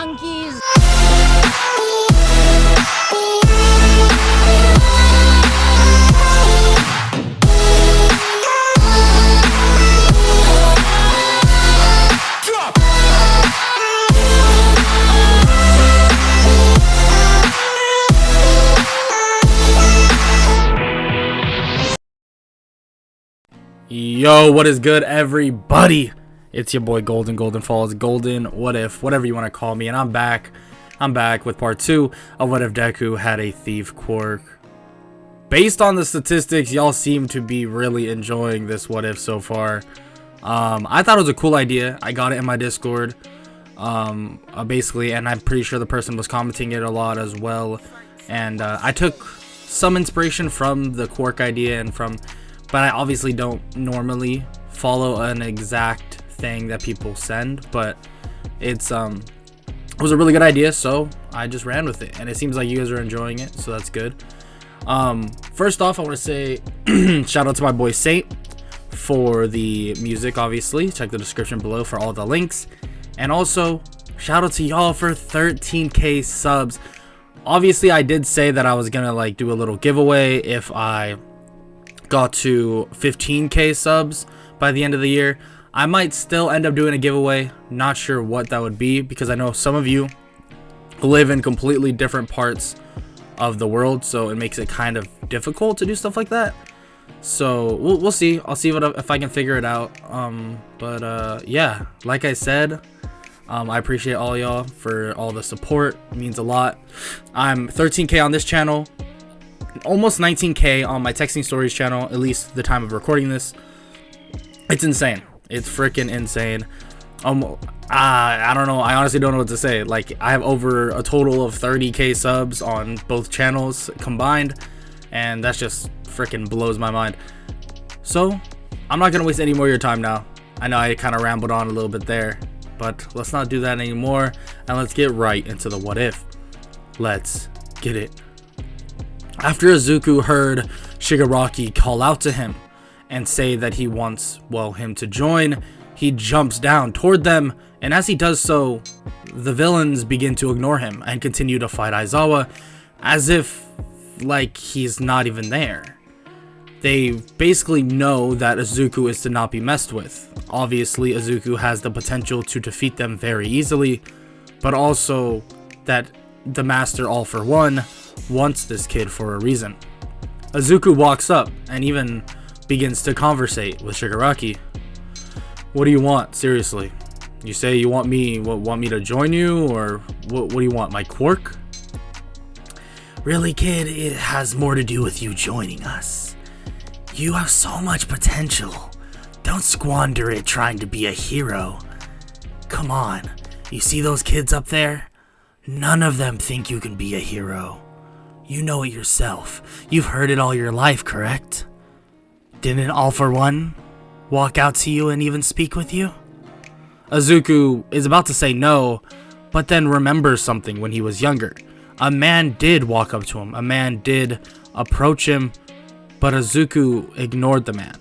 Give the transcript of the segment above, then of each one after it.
monkeys. Yo, what is good, everybody? It's your boy Golden Falls, Golden What If, whatever you want to call me, and I'm back with part 2 of What If Deku Had a Thief Quirk. Based on the statistics, y'all seem to be really enjoying this what if so far. I thought it was a cool idea. I got it in my Discord, basically, and I'm pretty sure the person was commenting it a lot as well. And I took some inspiration from the Quirk idea but I obviously don't normally follow an exact thing that people send, but it was a really good idea, so I just ran with it, and it seems like you guys are enjoying it, so that's good. First off, I want to say shout out to my boy Saint for the music. Obviously, check the description below for all the links, and also shout out to y'all for 13k subs. Obviously, I did say that I was gonna do a little giveaway if I got to 15k subs by the end of the year. I might still end up doing a giveaway, not sure what that would be, because I know some of you live in completely different parts of the world, so it makes it kind of difficult to do stuff like that. So we'll see. I'll see if I can figure it out. Yeah, like I said, I appreciate all y'all for all the support. It means a lot. I'm 13k on this channel, almost 19k on my texting stories channel, at least the time of recording this. It's insane. It's freaking insane. I don't know. I honestly don't know what to say. I have over a total of 30k subs on both channels combined, and that's just freaking blows my mind. So I'm not gonna waste any more of your time now. I know I kind of rambled on a little bit there, but let's not do that anymore, and let's get right into the what if. Let's get it. After Izuku heard Shigaraki call out to him and say that he wants, him to join, he jumps down toward them, and as he does so, the villains begin to ignore him and continue to fight Aizawa as if he's not even there. They basically know that Izuku is to not be messed with. Obviously, Izuku has the potential to defeat them very easily, but also that the Master All For One wants this kid for a reason. Izuku walks up and even begins to conversate with Shigaraki. What do you want? Seriously, you say you want me to join you, or what do you want, my quirk? Really, kid, it has more to do with you joining us. You have so much potential. Don't squander it trying to be a hero. Come on, you see those kids up there? None of them think you can be a hero. You know it yourself. You've heard it all your life, correct? Didn't All For One walk out to you and even speak with you? Izuku is about to say no, but then remembers something when he was younger. A man did walk up to him. A man did approach him, but Izuku ignored the man.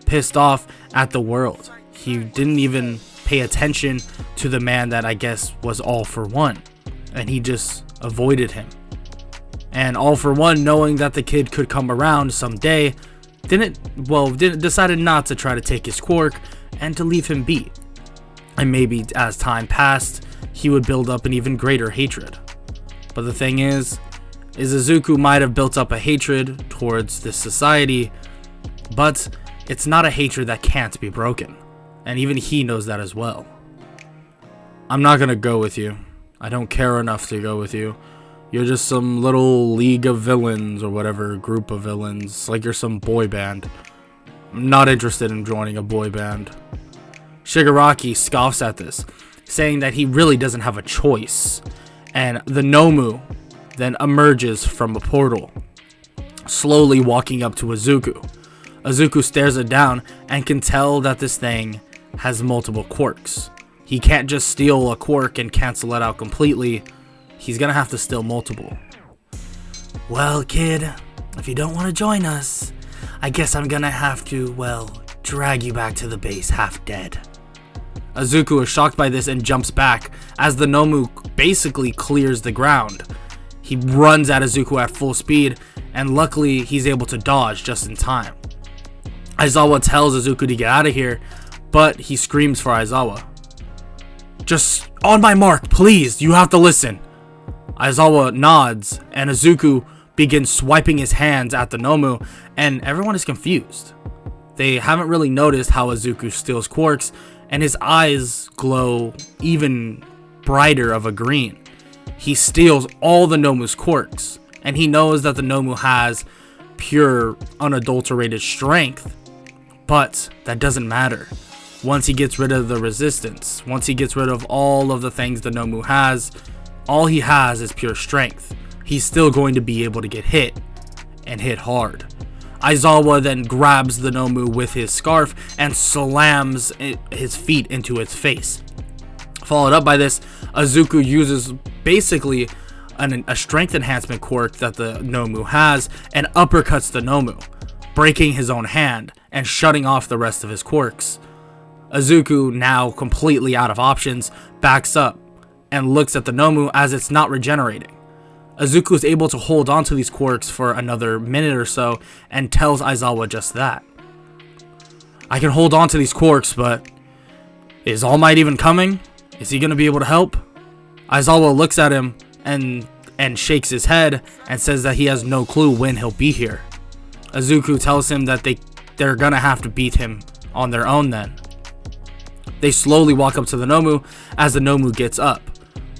Pissed off at the world. He didn't even pay attention to the man that I guess was All For One, and he just avoided him. And All For One, knowing that the kid could come around someday, decided not to try to take his quirk and to leave him be. And maybe as time passed, he would build up an even greater hatred. But the thing is Izuku might have built up a hatred towards this society, but it's not a hatred that can't be broken. And even he knows that as well. I'm not gonna go with you. I don't care enough to go with you. You're just some little league of villains or whatever, group of villains, like you're some boy band. I'm not interested in joining a boy band. Shigaraki scoffs at this, saying that he really doesn't have a choice. And the Nomu then emerges from a portal, slowly walking up to Izuku. Izuku stares it down and can tell that this thing has multiple quirks. He can't just steal a quirk and cancel it out completely. He's gonna have to steal multiple. Well, kid, if you don't want to join us, I guess I'm gonna have to, drag you back to the base half dead. Izuku is shocked by this and jumps back as the Nomu basically clears the ground. He runs at Izuku at full speed, and luckily he's able to dodge just in time. Aizawa tells Izuku to get out of here, but he screams for Aizawa. "Just on my mark, please, you have to listen." Aizawa nods, and Izuku begins swiping his hands at the Nomu, and everyone is confused. They haven't really noticed how Izuku steals quirks, and his eyes glow even brighter of a green. He steals all the Nomu's quirks, and he knows that the Nomu has pure, unadulterated strength, but that doesn't matter. Once he gets rid of the resistance, once he gets rid of all of the things the Nomu has, all he has is pure strength. He's still going to be able to get hit, and hit hard. Aizawa then grabs the Nomu with his scarf and slams his feet into its face. Followed up by this, Izuku uses basically a strength enhancement quirk that the Nomu has and uppercuts the Nomu, breaking his own hand and shutting off the rest of his quirks. Izuku, now completely out of options, backs up and looks at the Nomu as it's not regenerating. Izuku is able to hold on to these quirks for another minute or so and tells Aizawa just that. "I can hold on to these quirks, but is All Might even coming? Is he going to be able to help?" Aizawa looks at him and shakes his head and says that he has no clue when he'll be here. Izuku tells him that they're going to have to beat him on their own then. They slowly walk up to the Nomu as the Nomu gets up.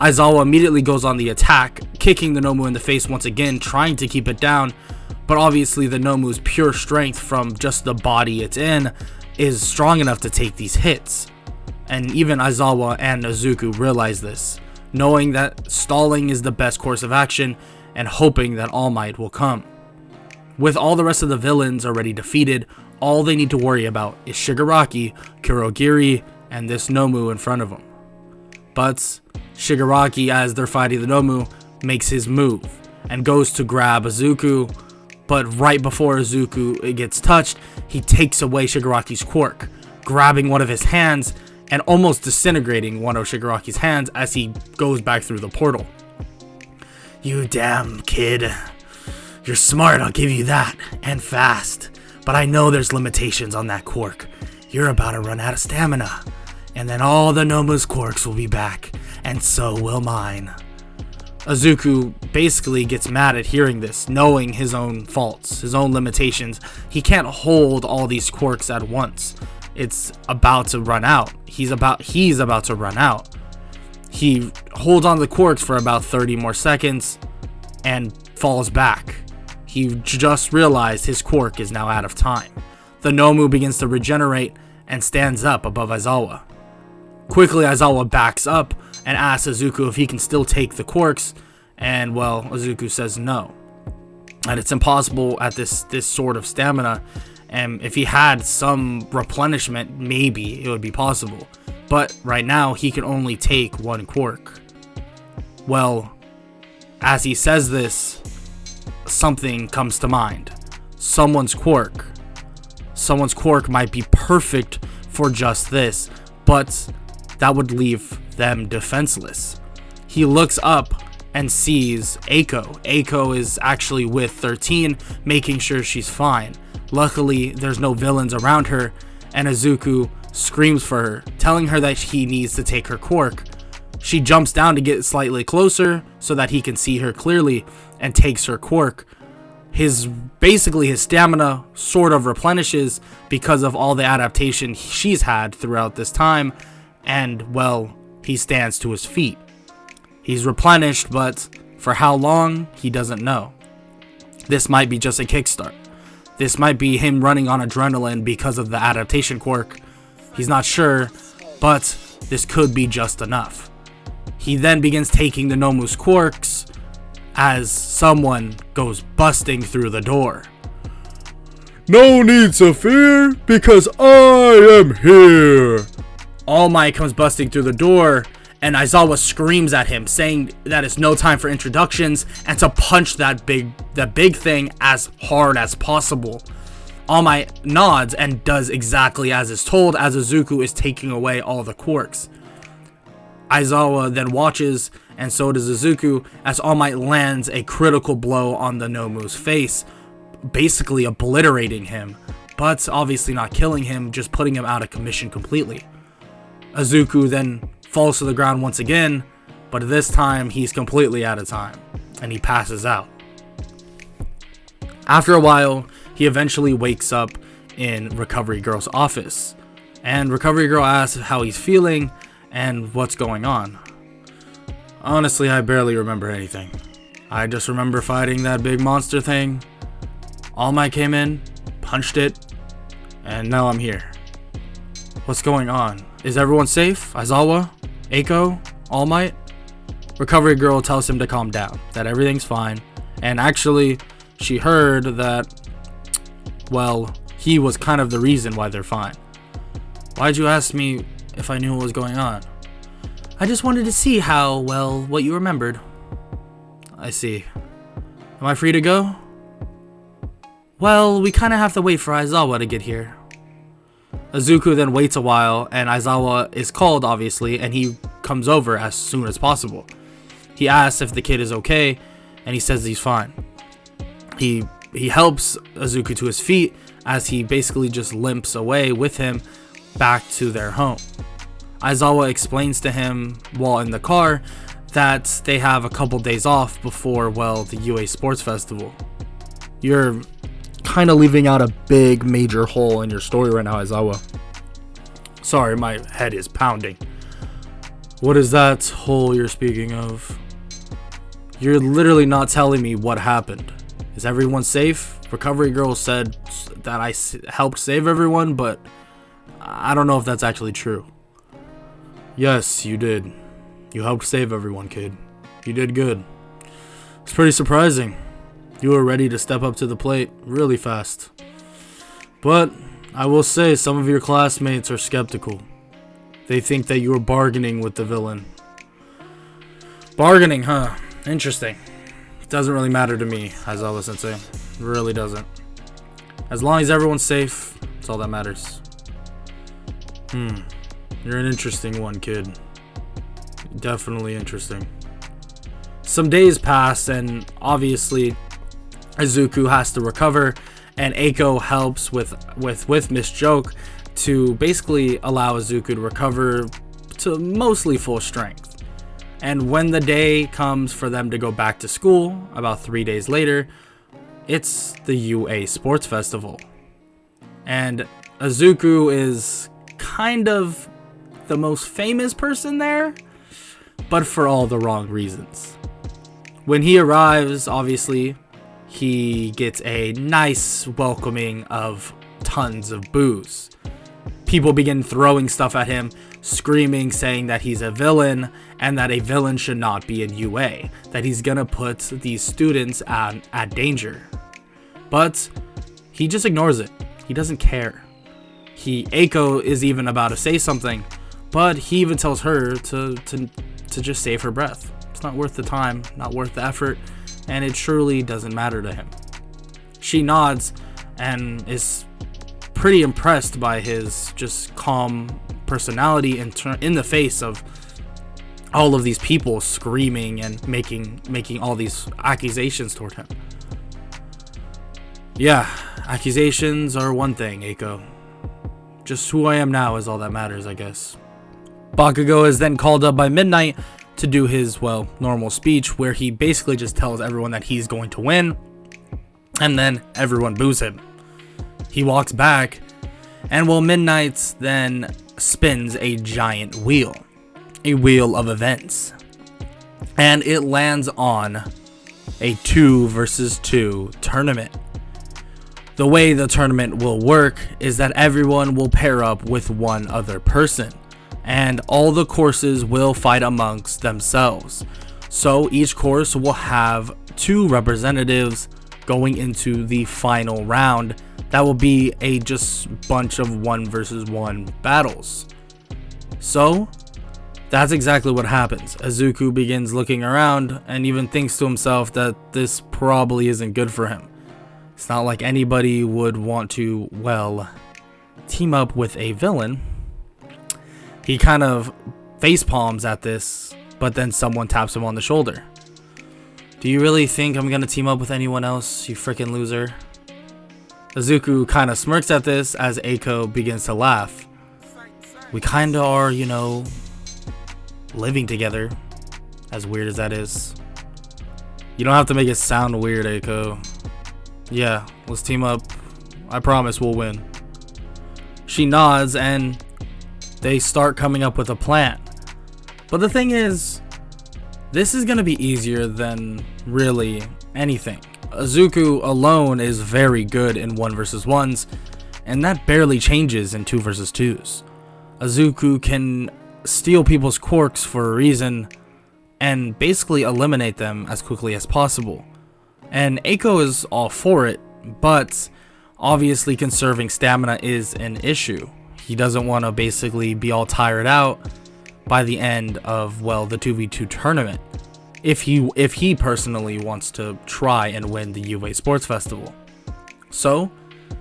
Aizawa immediately goes on the attack, kicking the Nomu in the face once again, trying to keep it down, but obviously the Nomu's pure strength from just the body it's in is strong enough to take these hits. And even Aizawa and Izuku realize this, knowing that stalling is the best course of action and hoping that All Might will come. With all the rest of the villains already defeated, all they need to worry about is Shigaraki, Kurogiri, and this Nomu in front of them. But Shigaraki, as they're fighting the Nomu, makes his move and goes to grab Izuku, but right before Izuku gets touched, he takes away Shigaraki's quirk, grabbing one of his hands and almost disintegrating one of Shigaraki's hands as he goes back through the portal. "You damn kid. You're smart, I'll give you that, and fast, but I know there's limitations on that quirk. You're about to run out of stamina, and then all the Nomu's quirks will be back, and so will mine." Izuku basically gets mad at hearing this, knowing his own faults, his own limitations. He can't hold all these quirks at once. It's about to run out. He's about to run out. He holds on to the quirks for about 30 more seconds and falls back. He just realized his quirk is now out of time. The Nomu begins to regenerate and stands up above Aizawa. Quickly, Aizawa backs up and asks Izuku if he can still take the quirks, and well, Izuku says no. And it's impossible at this sort of stamina, and if he had some replenishment, maybe it would be possible. But right now, he can only take one quirk. Well, as he says this, something comes to mind. Someone's quirk. Someone's quirk might be perfect for just this, but that would leave them defenseless. He looks up and sees Eiko. Eiko is actually with 13, making sure she's fine. Luckily, there's no villains around her, and Izuku screams for her, telling her that he needs to take her quirk. She jumps down to get slightly closer so that he can see her clearly and takes her quirk. Basically his stamina sort of replenishes because of all the adaptation she's had throughout this time, and well, he stands to his feet. He's replenished, but for how long, he doesn't know. This might be just a kickstart. This might be him running on adrenaline because of the adaptation quirk. He's not sure, but this could be just enough. He then begins taking the Nomu's quirks as someone goes busting through the door. "No need to fear, because I am here." All Might comes busting through the door, and Aizawa screams at him, saying that it's no time for introductions and to punch that big thing as hard as possible. All Might nods and does exactly as is told as Izuku is taking away all the quirks. Aizawa then watches, and so does Izuku, as All Might lands a critical blow on the Nomu's face, basically obliterating him, but obviously not killing him, just putting him out of commission completely. Izuku then falls to the ground once again, but this time he's completely out of time, and he passes out. After a while, he eventually wakes up in Recovery Girl's office, and Recovery Girl asks how he's feeling and what's going on. Honestly, I barely remember anything. I just remember fighting that big monster thing. All Might came in, punched it, and now I'm here. What's going on? Is everyone safe? Aizawa? Eiko? All Might? Recovery Girl tells him to calm down, that everything's fine, and actually, she heard that, well, he was kind of the reason why they're fine. Why'd you ask me if I knew what was going on? I just wanted to see how, well, what you remembered. I see. Am I free to go? Well, we kind of have to wait for Aizawa to get here. Izuku then waits a while, and Aizawa is called, obviously, and he comes over as soon as possible. He asks if the kid is okay, and he says he's fine. He helps Izuku to his feet, as he basically just limps away with him back to their home. Aizawa explains to him while in the car that they have a couple days off before, well, the UA Sports Festival. You're kind of leaving out a big major hole in your story right now, Aizawa. Sorry, my head is pounding. What is that hole you're speaking of? You're literally not telling me what happened. Is everyone safe? Recovery Girl said that I helped save everyone, but I don't know if that's actually true. Yes, you did. You helped save everyone, kid. You did good. It's pretty surprising. You were ready to step up to the plate really fast. But I will say some of your classmates are skeptical. They think that you were bargaining with the villain. Bargaining, huh? Interesting. It doesn't really matter to me, Aizawa Sensei. It really doesn't. As long as everyone's safe, that's all that matters. You're an interesting one, kid. Definitely interesting. Some days pass, and obviously Izuku has to recover, and Eiko helps with Miss Joke to basically allow Izuku to recover to mostly full strength. And when the day comes for them to go back to school, about 3 days later, it's the UA Sports Festival. And Izuku is kind of the most famous person there, but for all the wrong reasons. When he arrives, obviously, he gets a nice welcoming of tons of boos. People begin throwing stuff at him, screaming, saying that he's a villain and that a villain should not be in UA, that he's gonna put these students at danger. But he just ignores it. He doesn't care. Eiko is even about to say something, but he even tells her to just save her breath. It's not worth the time, not worth the effort, and it truly doesn't matter to him. She nods and is pretty impressed by his just calm personality in the face of all of these people screaming and making all these accusations toward him. Yeah, accusations are one thing, Eiko. Just who I am now is all that matters, I guess. Bakugo is then called up by Midnight to do his, well, normal speech, where he basically just tells everyone that he's going to win, and then everyone boos him. He walks back, and well, Midnight then spins a giant wheel of events, and it lands on a 2 versus 2 tournament. The way the tournament will work is that everyone will pair up with one other person, and all the courses will fight amongst themselves. So each course will have 2 representatives going into the final round. That will be a just bunch of 1 versus 1 battles. So that's exactly what happens. Izuku begins looking around and even thinks to himself that this probably isn't good for him. It's not like anybody would want to, well, team up with a villain. He kind of face palms at this, but then someone taps him on the shoulder. Do you really think I'm gonna team up with anyone else, you freaking loser? Izuku kind of smirks at this as Eiko begins to laugh. We kinda are, you know, living together, as weird as that is. You don't have to make it sound weird, Eiko. Yeah, let's team up. I promise we'll win. She nods and they start coming up with a plan. But the thing is, this is going to be easier than really anything. Izuku alone is very good in 1 versus 1s, and that barely changes in 2 versus 2s. Izuku can steal people's quirks for a reason and basically eliminate them as quickly as possible. And Eiko is all for it, but obviously conserving stamina is an issue. He doesn't want to basically be all tired out by the end of, well, the 2v2 tournament, if he personally wants to try and win the UA Sports Festival. So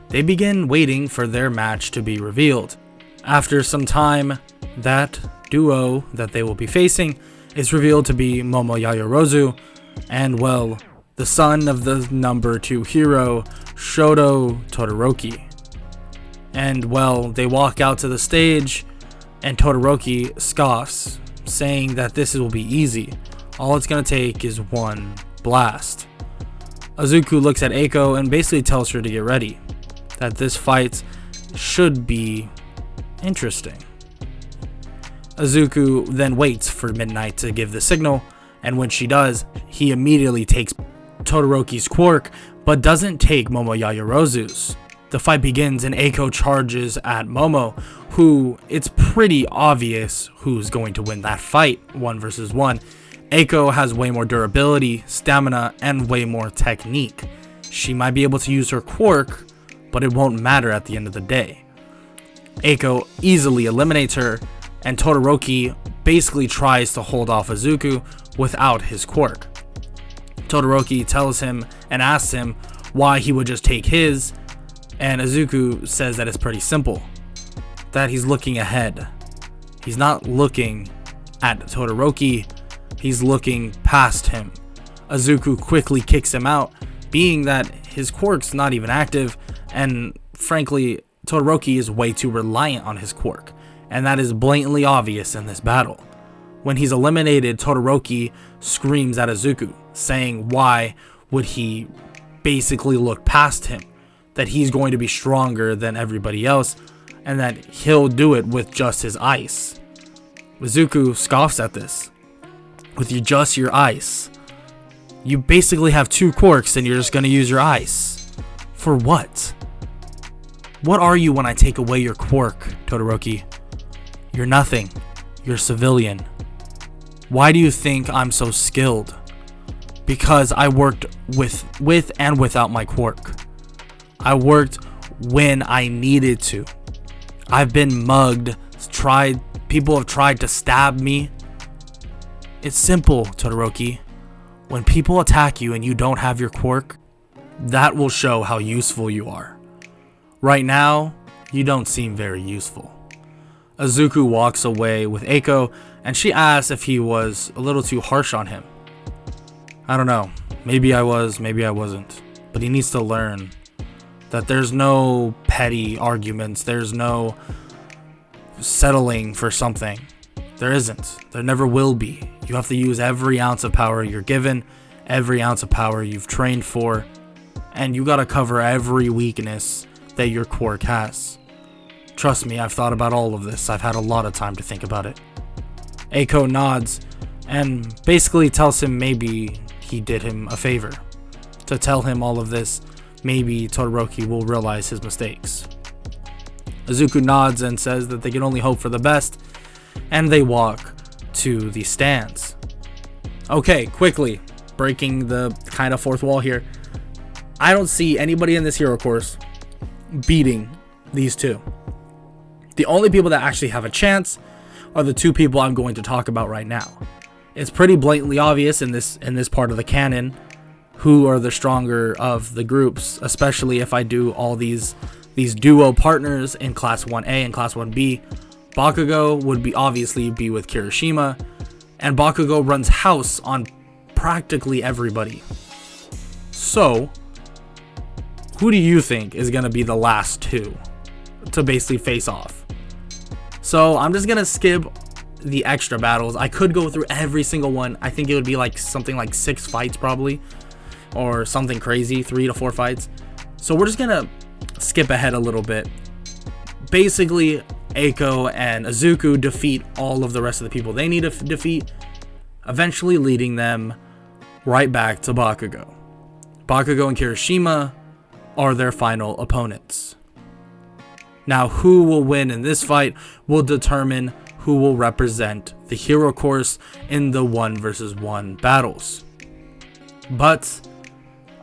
they begin waiting for their match to be revealed. After some time, that duo that they will be facing is revealed to be Momo Yaoyorozu and, well, the son of the number 2 hero, Shoto Todoroki. And, well, they walk out to the stage, and Todoroki scoffs, saying that this will be easy. All it's going to take is one blast. Izuku looks at Eiko and basically tells her to get ready, that this fight should be interesting. Izuku then waits for midnight to give the signal, and when she does, he immediately takes Todoroki's quirk, but doesn't take Momo Yaoyorozu's. The fight begins and Eiko charges at Momo, who it's pretty obvious who's going to win that fight, 1 versus 1. Eiko has way more durability, stamina, and way more technique. She might be able to use her quirk, but it won't matter at the end of the day. Eiko easily eliminates her, and Todoroki basically tries to hold off Izuku without his quirk. Todoroki tells him and asks him why he would just take his, and Izuku says that it's pretty simple, that he's looking ahead. He's not looking at Todoroki, he's looking past him. Izuku quickly kicks him out, being that his quirk's not even active, and frankly, Todoroki is way too reliant on his quirk, and that is blatantly obvious in this battle. When he's eliminated, Todoroki screams at Izuku, saying why would he basically look past him, that he's going to be stronger than everybody else, and that he'll do it with just his ice. Izuku scoffs at this. With just your ice, you basically have 2 quirks and you're just going to use your ice. For what? What are you when I take away your quirk, Todoroki? You're nothing. You're a civilian. Why do you think I'm so skilled? Because I worked with and without my quirk. I worked when I needed to. I've been mugged, people have tried to stab me. It's simple, Todoroki. When people attack you and you don't have your quirk, that will show how useful you are. Right now, you don't seem very useful. Izuku walks away with Eiko, and she asks if he was a little too harsh on him. I don't know. Maybe I was, maybe I wasn't. But he needs to learn that there's no petty arguments. There's no settling for something. There isn't. There never will be. You have to use every ounce of power you're given, every ounce of power you've trained for, and you gotta cover every weakness that your quirk has. Trust me, I've thought about all of this. I've had a lot of time to think about it. Eiko nods and basically tells him maybe he did him a favor. To tell him all of this, maybe Todoroki will realize his mistakes. Izuku nods and says that they can only hope for the best, and they walk to the stands. Okay, quickly, breaking the kind of fourth wall here. I don't see anybody in this hero course beating these two. The only people that actually have a chance are the 2 people I'm going to talk about right now. It's pretty blatantly obvious in this part of the canon who are the stronger of the groups, especially if I do all these duo partners in Class 1A and Class 1B. Bakugo would be obviously be with Kirishima, and Bakugo runs house on practically everybody. So, who do you think is going to be the last two to basically face off? So, I'm just going to skip the extra battles. I could go through every single one. I think it would be like something like 6 fights probably, or something crazy, 3 to 4 fights. So, we're just going to skip ahead a little bit. Basically, Eiko and Izuku defeat all of the rest of the people they need to defeat, eventually leading them right back to Bakugo. Bakugo and Kirishima are their final opponents. Now, who will win in this fight will determine who will represent the hero course in the 1 versus 1 battles. But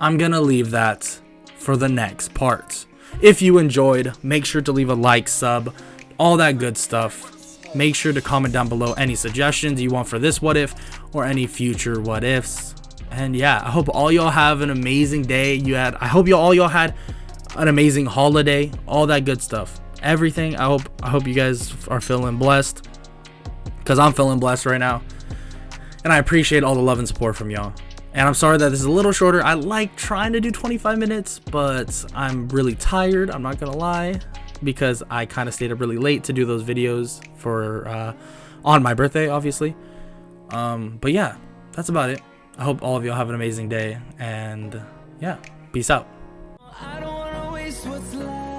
I'm gonna leave that for the next part. If you enjoyed, make sure to leave a like, sub, all that good stuff. Make sure to comment down below any suggestions you want for this what if or any future what ifs. And yeah, I hope all y'all have an amazing day. I hope all y'all had an amazing holiday, all that good stuff. Everything. I hope you guys are feeling blessed, because I'm feeling blessed right now. And I appreciate all the love and support from y'all. And I'm sorry that this is a little shorter. I like trying to do 25 minutes, but I'm really tired, I'm not gonna lie, because I kind of stayed up really late to do those videos for on my birthday, obviously. But yeah, that's about it. I hope all of y'all have an amazing day, and yeah, peace out. I don't wanna waste what's left.